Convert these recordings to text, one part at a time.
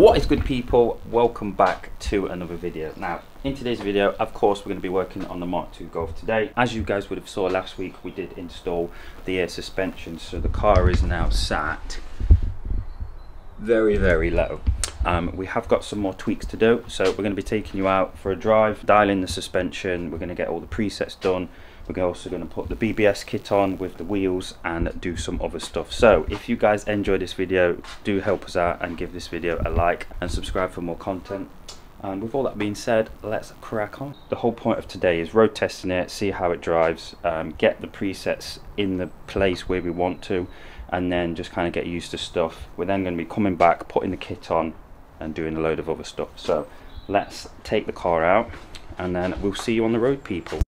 What is good, people? Welcome back to another video. Now in today's video, of course, we're going to be working on the Mark II Golf today. As you guys would have saw last week, we did install the air suspension, so the car is now sat very low. We have got some more tweaks to do, so we're going to be taking you out for a drive, dialing the suspension. We're going to get all the presets done. We're also going to put the BBS kit on with the wheels and do some other stuff. So if you guys enjoy this video, do help us out and give this video a like and subscribe for more content. And with all that being said, let's crack on. The whole point of today is road testing it, see how it drives, get the presets in the place where we want to, and then just kind of get used to stuff. We're then going to be coming back, putting the kit on and doing a load of other stuff. So let's take the car out and then we'll see you on the road, people.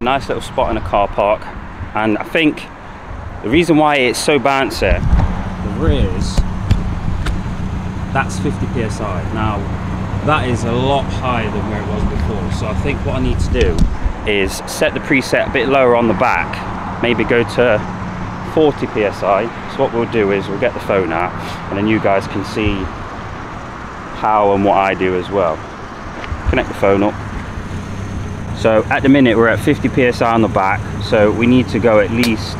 Nice little spot in a car park, and I think the reason why it's so bouncy, the rears, that's 50 psi. Now that is a lot higher than where it was before, so I think what I need to do is set the preset a bit lower on the back, maybe go to 40 psi. So what we'll do is we'll get the phone out and then you guys can see how and what I do as well. Connect the phone up. So at the minute we're at 50 psi on the back, so we need to go at least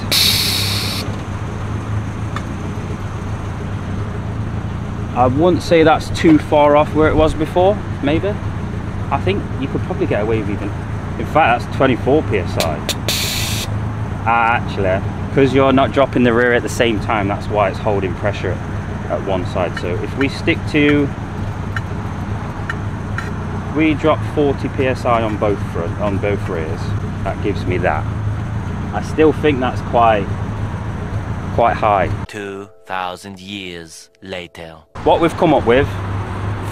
I wouldn't say that's too far off where it was before, maybe. I think you could probably get away with even, in fact that's 24 psi. Actually, because you're not dropping the rear at the same time, that's why it's holding pressure at one side. So if we stick to, we drop 40 psi on both rears, that gives me that. I still think that's quite high. 2,000 years later. What we've come up with,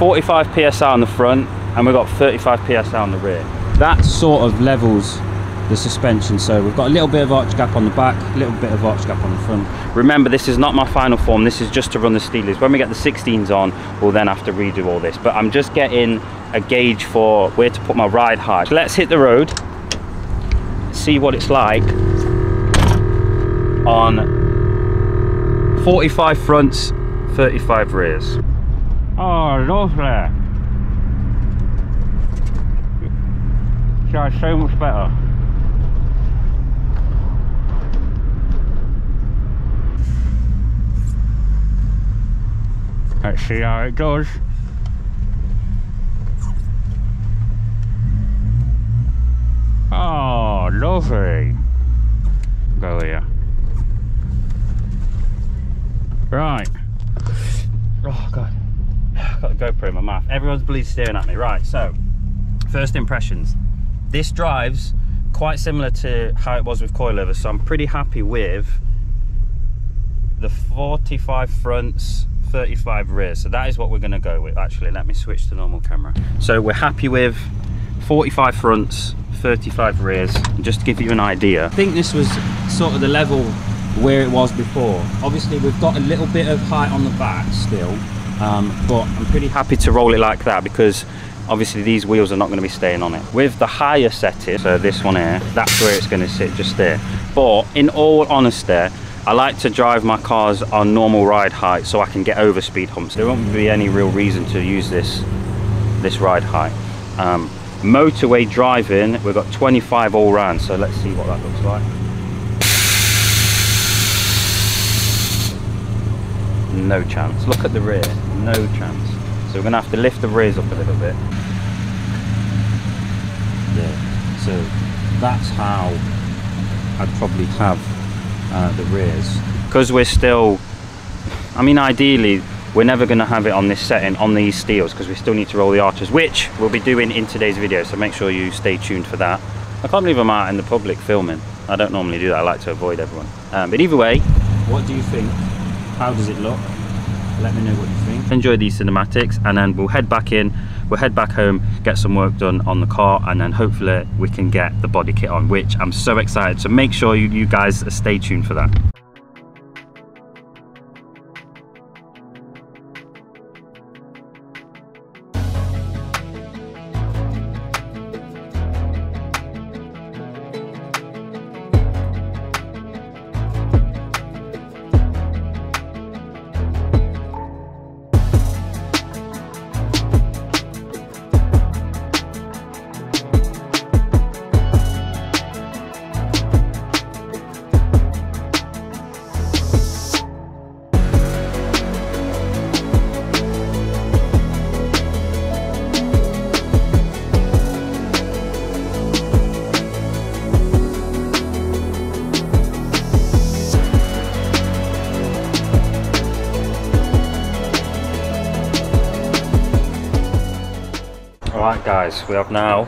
45 psi on the front and we've got 35 psi on the rear. That sort of levels the suspension, so we've got a little bit of arch gap on the back, a little bit of arch gap on the front. Remember, this is not my final form, this is just to run the Steelers. When we get the 16s on, we'll then have to redo all this, but I'm just getting a gauge for where to put my ride height. So let's hit the road, see what it's like on 45 fronts, 35 rears. Oh, lovely. Drives so much better. Let's see how it does. Oh, lovely. Go here. Right. Oh god. I've got the GoPro in my mouth. Everyone's bleeding staring at me. Right, so first impressions. This drives quite similar to how it was with coilover, so I'm pretty happy with the 45 fronts, 35 rears. So that is what we're going to go with. Actually, let me switch to normal camera. So we're happy with 45 fronts, 35 rears. And just to give you an idea, I think this was sort of the level where it was before. Obviously we've got a little bit of height on the back still, but I'm pretty happy to roll it like that because obviously these wheels are not going to be staying on it. With the higher setting, so this one here, that's where it's going to sit, just there. But in all honesty, I like to drive my cars on normal ride height so I can get over speed humps. There won't be any real reason to use this ride height. Motorway driving, we've got 25 all round, so let's see what that looks like. No chance. Look at the rear, no chance. So we're going to have to lift the rears up a little bit. that's how I'd probably have the rears, because we're still, I mean, ideally we're never going to have it on this setting on these steels, because we still need to roll the arches, which we'll be doing in today's video, so make sure you stay tuned for that. I can't believe I'm out in the public filming. I don't normally do that, I like to avoid everyone. But either way, what do you think? How does it look? Let me know what you think. Enjoy these cinematics, and then we'll head back in, we'll head back home, get some work done on the car, and then hopefully we can get the body kit on, which I'm so excited. So make sure you guys stay tuned for that. Alright guys, we have now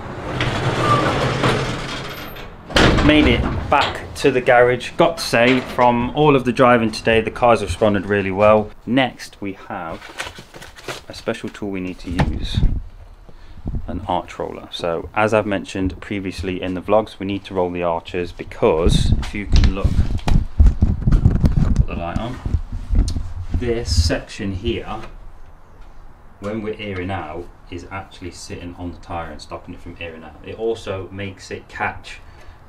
made it back to the garage. Got to say, from all of the driving today, the cars have responded really well. Next we have a special tool we need to use, an arch roller. So as I've mentioned previously in the vlogs, we need to roll the arches, because if you can look, put the light on, this section here, when we're airing out, is actually sitting on the tyre and stopping it from airing out. It also makes it catch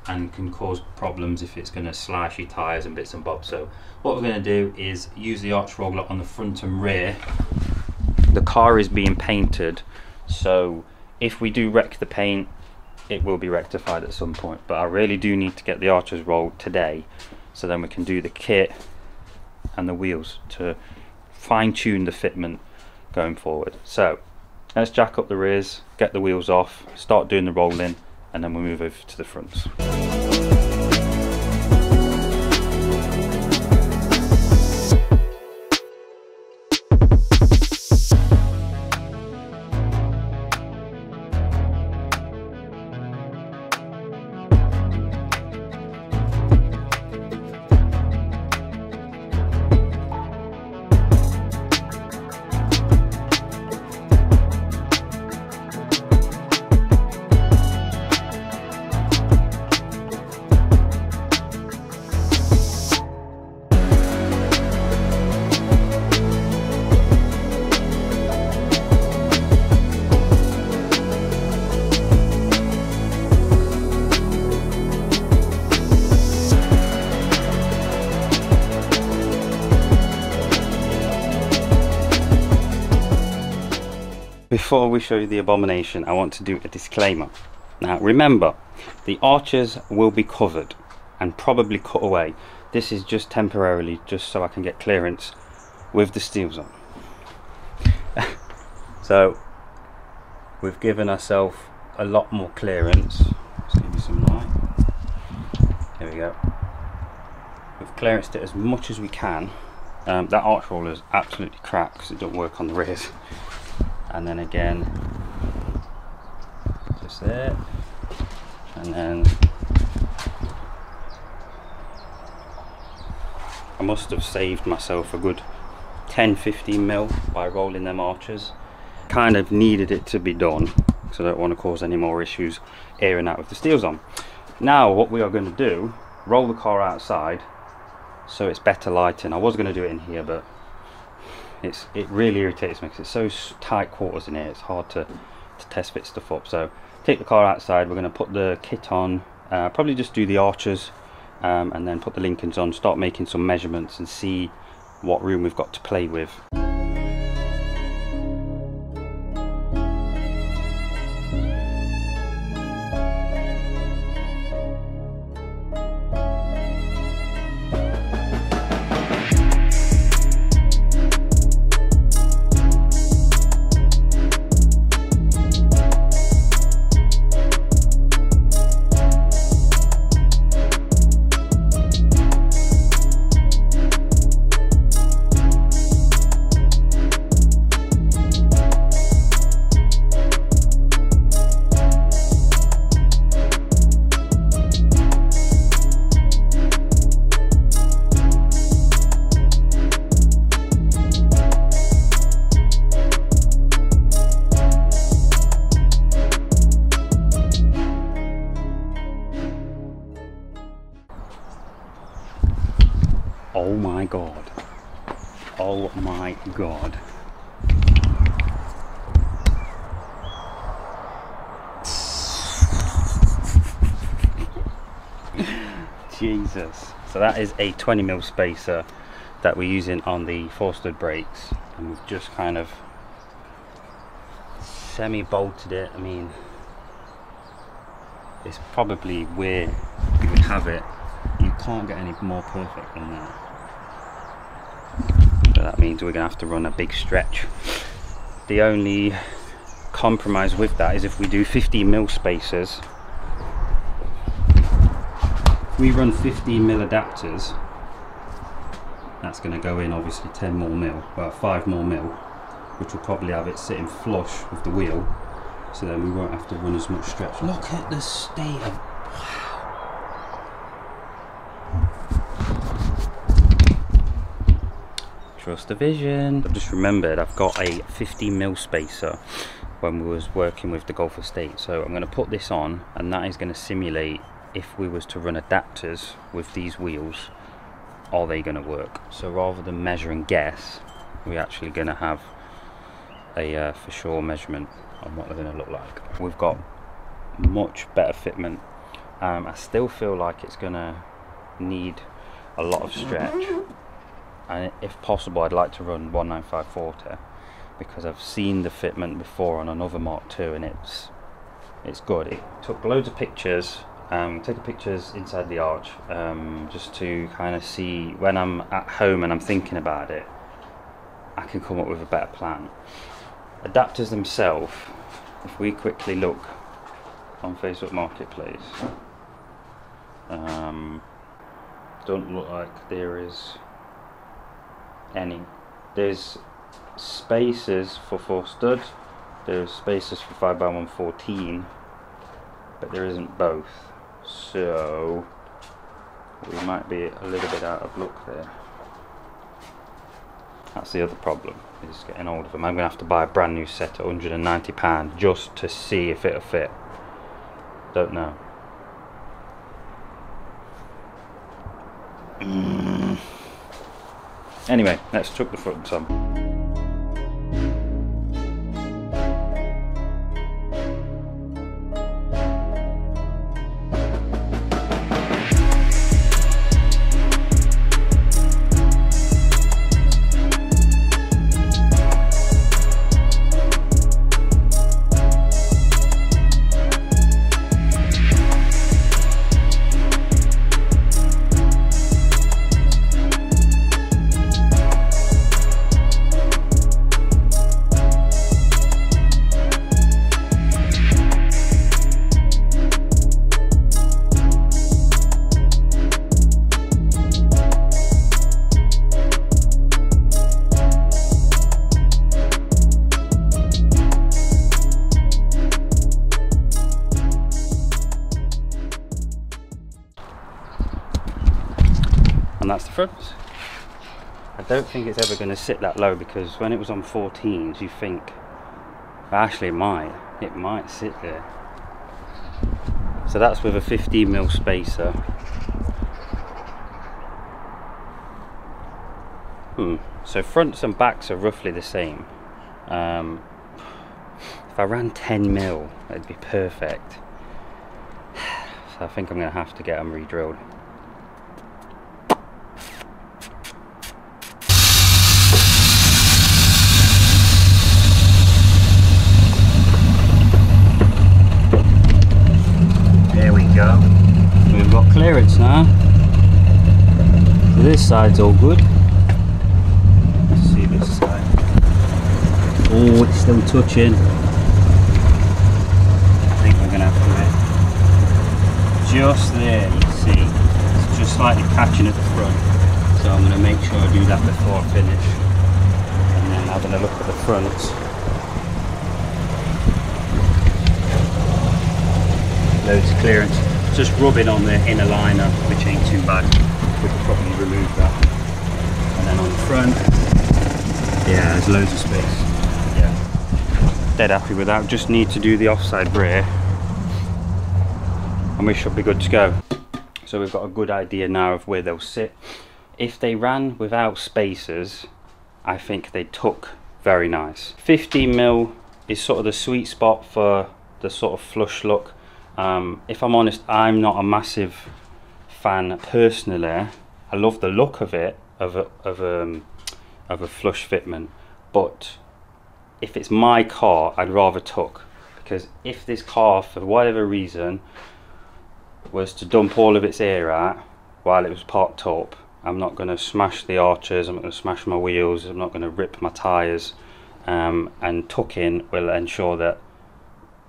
and can cause problems if it's going to slash your tyres and bits and bobs. So what we're going to do is use the arch roller on the front and rear. The car is being painted, so if we do wreck the paint, it will be rectified at some point, but I really do need to get the arches rolled today, so then we can do the kit and the wheels to fine-tune the fitment going forward. So let's jack up the rears, get the wheels off, start doing the rolling, and then we'll move over to the fronts. Before we show you the abomination, I want to do a disclaimer. Now remember, the arches will be covered and probably cut away. This is just temporarily, just so I can get clearance with the steels on. So we've given ourselves a lot more clearance. Let's give you some light. There we go. We've clearanced it as much as we can. That arch roller is absolutely crap because it doesn't work on the rears. And then again, just there, and then I must have saved myself a good 10-15 mil by rolling them arches. Kind of needed it to be done because I don't want to cause any more issues airing out with the steels on. Now what we are going to do, roll the car outside so it's better lighting. I was going to do it in here, but it really irritates me because it's so tight quarters in here. It's hard to test fit stuff up. So take the car outside, we're going to put the kit on, probably just do the arches, and then put the Lincolns on, start making some measurements and see what room we've got to play with. my god. Oh my god. Jesus. So that is a 20mm spacer that we're using on the 4-stud brakes, and we've just kind of semi-bolted it. I mean, it's probably where you would have it. You can't get any more perfect than that. So that means we're gonna have to run a big stretch. The only compromise with that is if we do 15mm spacers. If we run 15mm adapters, that's going to go in obviously 10 more mil, well 5 more mil, which will probably have it sitting flush with the wheel, so then we won't have to run as much stretch. Look at the state of, wow. Trust the vision. I've just remembered I've got a 15mm spacer when we was working with the Golf Estate, so I'm going to put this on, and that is going to simulate if we was to run adapters with these wheels, are they going to work? So rather than measure and guess, we're actually going to have a for sure measurement on what they're going to look like. We've got much better fitment. I still feel like it's going to need a lot of stretch, and if possible I'd like to run 195/40, because I've seen the fitment before on another Mark II and it's good. It took loads of pictures. Taking pictures inside the arch, just to kind of see when I'm at home and I'm thinking about it, I can come up with a better plan. Adapters themselves, if we quickly look on Facebook Marketplace, don't look like there is any. There's spacers for 4-stud, there's spacers for 5x114, but there isn't both. So we might be a little bit out of luck there. That's the other problem, is getting hold of them. I'm going to have to buy a brand new set at £190 just to see if it'll fit. Don't know. Anyway, let's chuck the fronts on. And that's the front. I don't think it's ever going to sit that low, because when it was on 14s you think, well, actually it might sit there. So that's with a 15mm spacer. So fronts and backs are roughly the same. If I ran 10mm it'd be perfect. So I think I'm going to have to get them re-drilled. We've got clearance now, so this side's all good. Let's see this side. Oh, it's still touching. I think we're going to have to do it just there. You see, it's just slightly catching at the front, so I'm going to make sure I do that before I finish, and then having a look at the front. Loads of clearance. Just rubbing on the inner liner, which ain't too bad. We could probably remove that. And then on the front, yeah, there's loads of space. Yeah, dead happy with that. Just need to do the offside rear, and we should be good to go. So we've got a good idea now of where they'll sit. if they ran without spacers, I think they took very nice. 15mm is sort of the sweet spot for the sort of flush look. If I'm honest, I'm not a massive fan personally. I love the look of it, of a flush fitment, but if it's my car, I'd rather tuck, because if this car for whatever reason was to dump all of its air out while it was parked up, I'm not going to smash the arches, I'm not going to smash my wheels, I'm not going to rip my tyres, and tucking will ensure that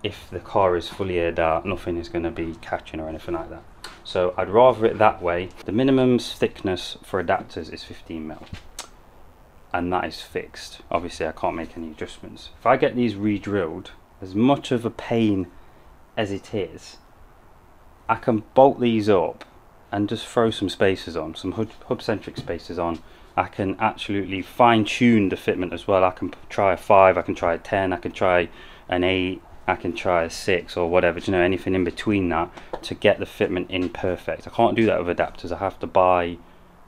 if the car is fully aired out, nothing is going to be catching or anything like that. So I'd rather it that way. The minimum thickness for adapters is 15mm, and that is fixed. Obviously I can't make any adjustments. If I get these re-drilled, as much of a pain as it is, I can bolt these up and just throw some spacers on, some hub-centric spacers on. I can absolutely fine-tune the fitment as well. I can try a 5, I can try a 10, I can try an 8, I can try a 6 or whatever, you know, anything in between that to get the fitment in perfect. I can't do that with adapters. I have to buy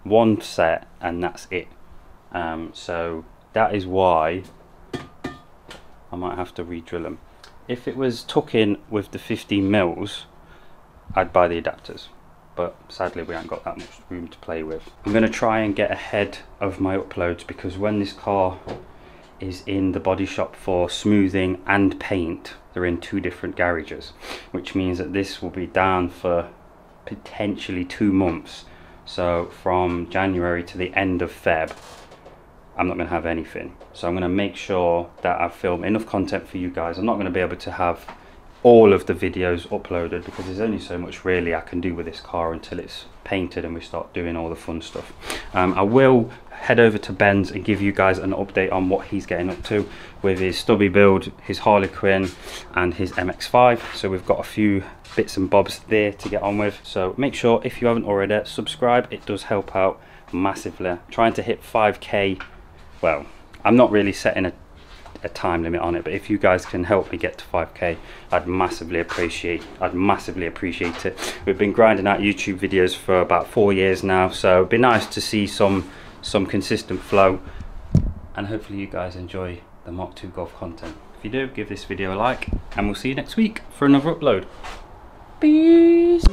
one set and that's it. So that is why I might have to re-drill them. If it was tucking with the 15mm, I'd buy the adapters, but sadly we haven't got that much room to play with. I'm going to try and get ahead of my uploads, because when this car is in the body shop for smoothing and paint, they're in 2 different garages, which means that this will be down for potentially 2 months. So from January to the end of Feb, I'm not going to have anything. So I'm going to make sure that I film enough content for you guys. I'm not going to be able to have all of the videos uploaded, because there's only so much really I can do with this car until it's painted and we start doing all the fun stuff. I will head over to Ben's and give you guys an update on what he's getting up to with his stubby build, his Harlequin and his MX-5. So we've got a few bits and bobs there to get on with. So make sure, if you haven't already, subscribe. It does help out massively. Trying to hit 5k, well, I'm not really setting a time limit on it, but if you guys can help me get to 5k, I'd massively appreciate it. We've been grinding out YouTube videos for about 4 years now, so it'd be nice to see some consistent flow, and hopefully you guys enjoy the Mark II Golf content. If you do, give this video a like, and we'll see you next week for another upload. Peace.